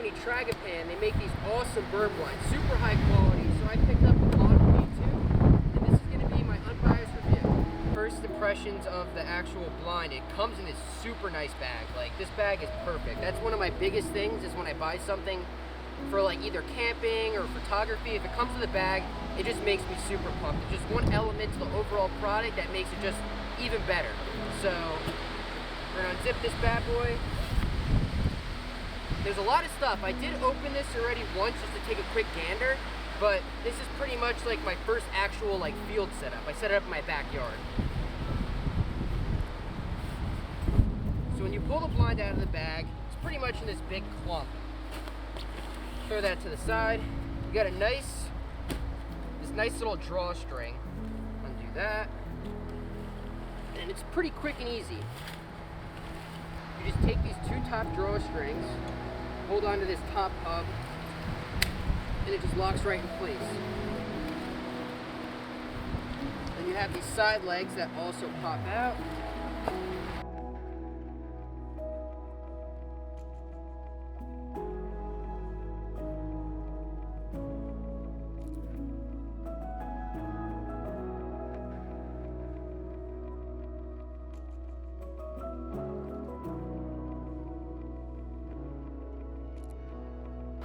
company, Tragopan, they make these awesome bird blinds, super high quality. So I picked up the Monal V2, and this is going to be my unbiased review. First impressions of the actual blind. It comes in this super nice bag. Like, this bag is perfect. That's one of my biggest things, is when I buy something for like either camping or photography, if it comes in the bag, it just makes me super pumped. It's just one element to the overall product that makes it just even better. So we're gonna unzip this bad boy. There's a lot of stuff. I did open this already once just to take a quick gander, but this is pretty much like my first actual like field setup. I set it up in my backyard. So when you pull the blind out of the bag, it's pretty much in this big clump. Throw that to the side. You got this nice little drawstring. Undo that. And it's pretty quick and easy. You just take these two top drawstrings, hold on to this top hub, and it just locks right in place. Then you have these side legs that also pop out.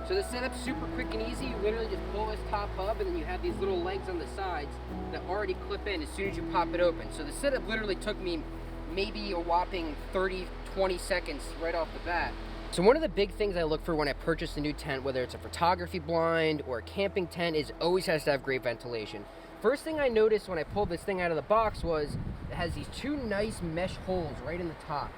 So the setup's super quick and easy. You literally just pull this top hub, and then you have these little legs on the sides that already clip in as soon as you pop it open. So the setup literally took me maybe a whopping 30-20 seconds right off the bat. So one of the big things I look for when I purchase a new tent, whether it's a photography blind or a camping tent, is always has to have great ventilation. First thing I noticed when I pulled this thing out of the box was it has these two nice mesh holes right in the top.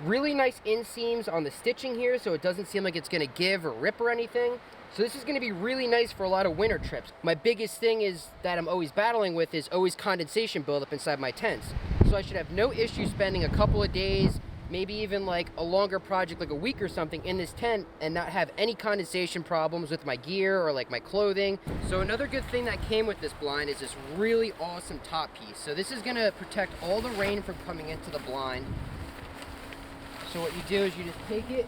Really nice inseams on the stitching here, so it doesn't seem like it's going to give or rip or anything. So this is going to be really nice for a lot of winter trips. My biggest thing is that I'm always battling with is always condensation buildup inside my tents. So I should have no issue spending a couple of days, maybe even like a longer project, like a week or something, in this tent and not have any condensation problems with my gear or like my clothing. So another good thing that came with this blind is this really awesome top piece. So this is going to protect all the rain from coming into the blind. So what you do is you just take it,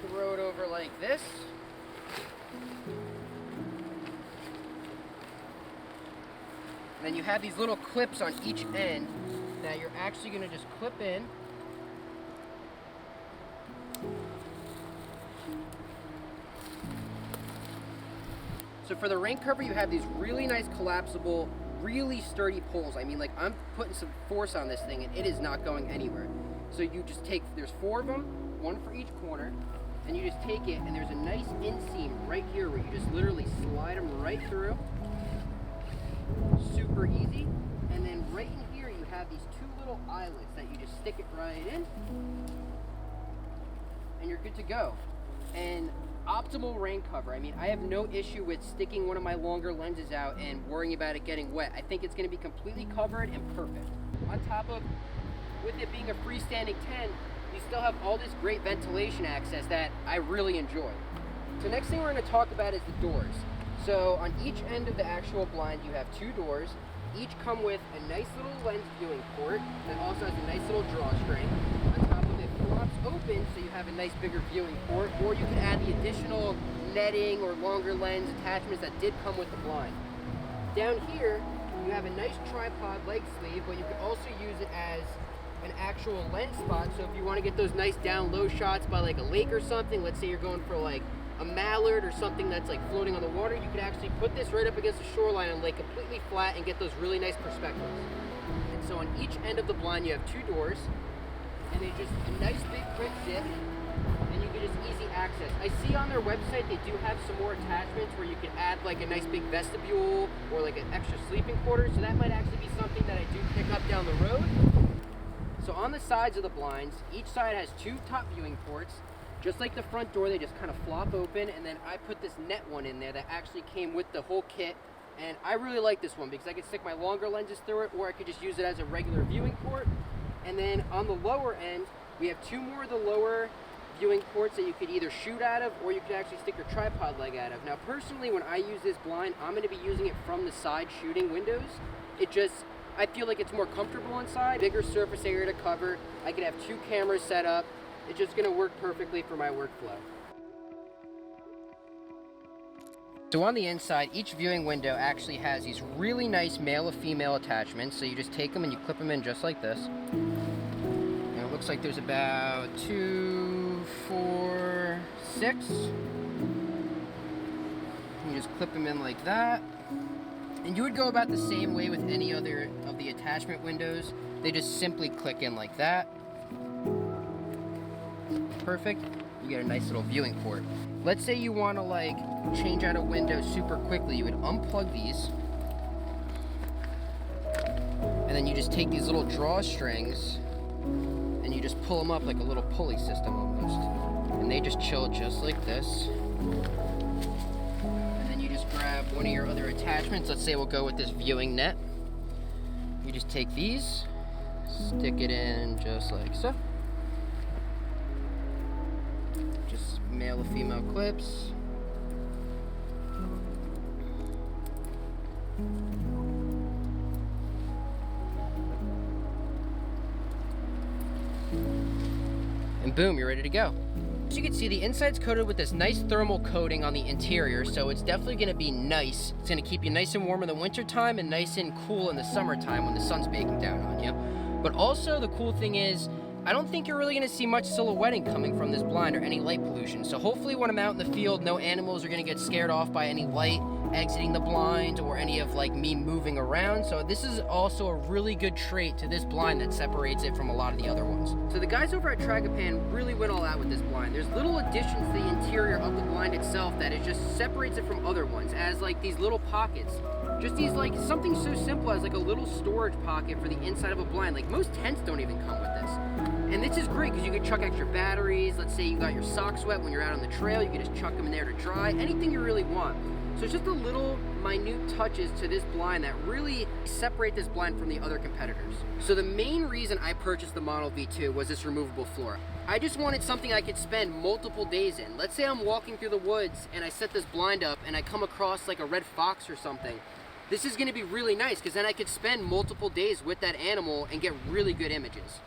throw it over like this. And then you have these little clips on each end that you're actually going to just clip in. So for the rain cover, you have these really nice collapsible, really sturdy poles. I mean, like, I'm putting some force on this thing and it is not going anywhere. So you just take, there's 4 of them, one for each corner, and you just take it, and there's a nice inseam right here where you just literally slide them right through. Super easy. And then right in here you have these 2 little eyelets that you just stick it right in, and you're good to go. And optimal rain cover. I mean, I have no issue with sticking one of my longer lenses out and worrying about it getting wet. I think it's going to be completely covered and perfect. On top of, with it being a freestanding tent, you still have all this great ventilation access that I really enjoy. So next thing we're going to talk about is the doors. So on each end of the actual blind, you have 2 doors. Each come with a nice little lens viewing port that also has a nice little drawstring. On top of it, flops open, so you have a nice bigger viewing port, or you can add the additional netting or longer lens attachments that did come with the blind. Down here, you have a nice tripod leg sleeve, but you can also use it as an actual lens spot. So if you want to get those nice down low shots by like a lake or something, let's say you're going for like a mallard or something that's like floating on the water, you can actually put this right up against the shoreline and lay completely flat and get those really nice perspectives. And so on each end of the blind you have 2 doors, and they just a nice big quick zip, and you can just easy access. I see on their website they do have some more attachments where you can add like a nice big vestibule or like an extra sleeping quarters, so that might actually be something that I do pick up down the road. So on the sides of the blinds, each side has 2 top viewing ports. Just like the front door, they just kind of flop open, and then I put this net one in there that actually came with the whole kit. And I really like this one because I could stick my longer lenses through it, or I could just use it as a regular viewing port. And then on the lower end, we have 2 more of the lower viewing ports that you could either shoot out of, or you could actually stick your tripod leg out of. Now personally, when I use this blind, I'm going to be using it from the side shooting windows. I feel like it's more comfortable inside, bigger surface area to cover. I could have 2 cameras set up, It's just gonna work perfectly for my workflow. So on the inside, each viewing window actually has these really nice male or female attachments. So you just take them and you clip them in just like this. And it looks like there's about 2, 4, 6. You just clip them in like that. And you would go about the same way with any other of the attachment windows. They just simply click in like that. Perfect. You get a nice little viewing port. Let's say you want to like change out a window super quickly. You would unplug these. And then you just take these little drawstrings and you just pull them up like a little pulley system almost. And they just chill just like this. Grab one of your other attachments. Let's say we'll go with this viewing net. You just take these, stick it in just like so. Just male or female clips. And boom, you're ready to go. As you can see, the inside's coated with this nice thermal coating on the interior, so it's definitely going to be nice. It's going to keep you nice and warm in the wintertime and nice and cool in the summertime when the sun's baking down on you. But also, the cool thing is, I don't think you're really going to see much silhouetting coming from this blind or any light pollution. So hopefully when I'm out in the field, no animals are going to get scared off by any light exiting the blind or any of like me moving around. So this is also a really good trait to this blind that separates it from a lot of the other ones. So the guys over at Tragopan really went all out with this blind. There's little additions to the interior of the blind itself that it just separates it from other ones, as like these little pockets. Just these like something so simple as like a little storage pocket for the inside of a blind. Like most tents don't even come with this. And this is great because you can chuck extra batteries. Let's say you got your socks wet when you're out on the trail, you can just chuck them in there to dry, anything you really want. So it's just the little minute touches to this blind that really separate this blind from the other competitors. So the main reason I purchased the Monal V2 was this removable floor. I just wanted something I could spend multiple days in. Let's say I'm walking through the woods and I set this blind up and I come across like a red fox or something. This is going to be really nice because then I could spend multiple days with that animal and get really good images.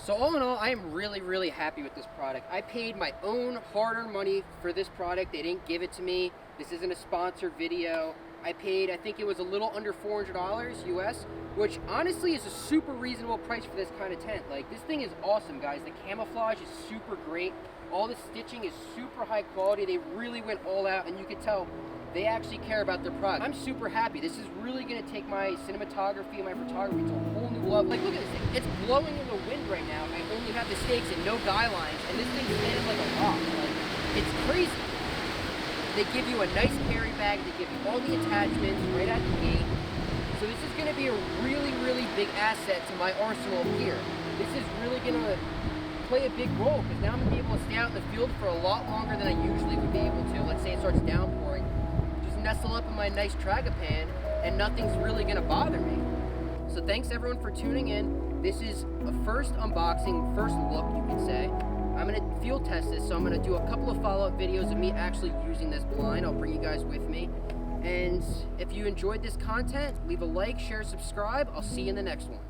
So all in all, I am really, really happy with this product. I paid my own hard-earned money for this product. They didn't give it to me. This isn't a sponsored video. I paid, I think it was a little under $400 US, which honestly is a super reasonable price for this kind of tent. Like, this thing is awesome, guys. The camouflage is super great. All the stitching is super high quality. They really went all out, and you can tell they actually care about their product. I'm super happy. This is really gonna take my cinematography and my photography to a whole new level. Like, look at this thing. It's blowing in the wind right now. I only have the stakes and no guy lines, and this thing's standing like a rock. Like, it's crazy. They give you a nice carry bag. They give you all the attachments right at the gate. So this is gonna be a really, really big asset to my arsenal of gear. This is really gonna play a big role because now I'm gonna be able to stay out in the field for a lot longer than I usually would be able to. Let's say it starts downpouring. Nestle up in my nice Tragopan and nothing's really gonna bother me. So thanks everyone for tuning in. This is a first unboxing, first look you could say. I'm gonna field test this, so I'm gonna do a couple of follow-up videos of me actually using this blind. I'll bring you guys with me. And if you enjoyed this content, leave a like, share, subscribe. I'll see you in the next one.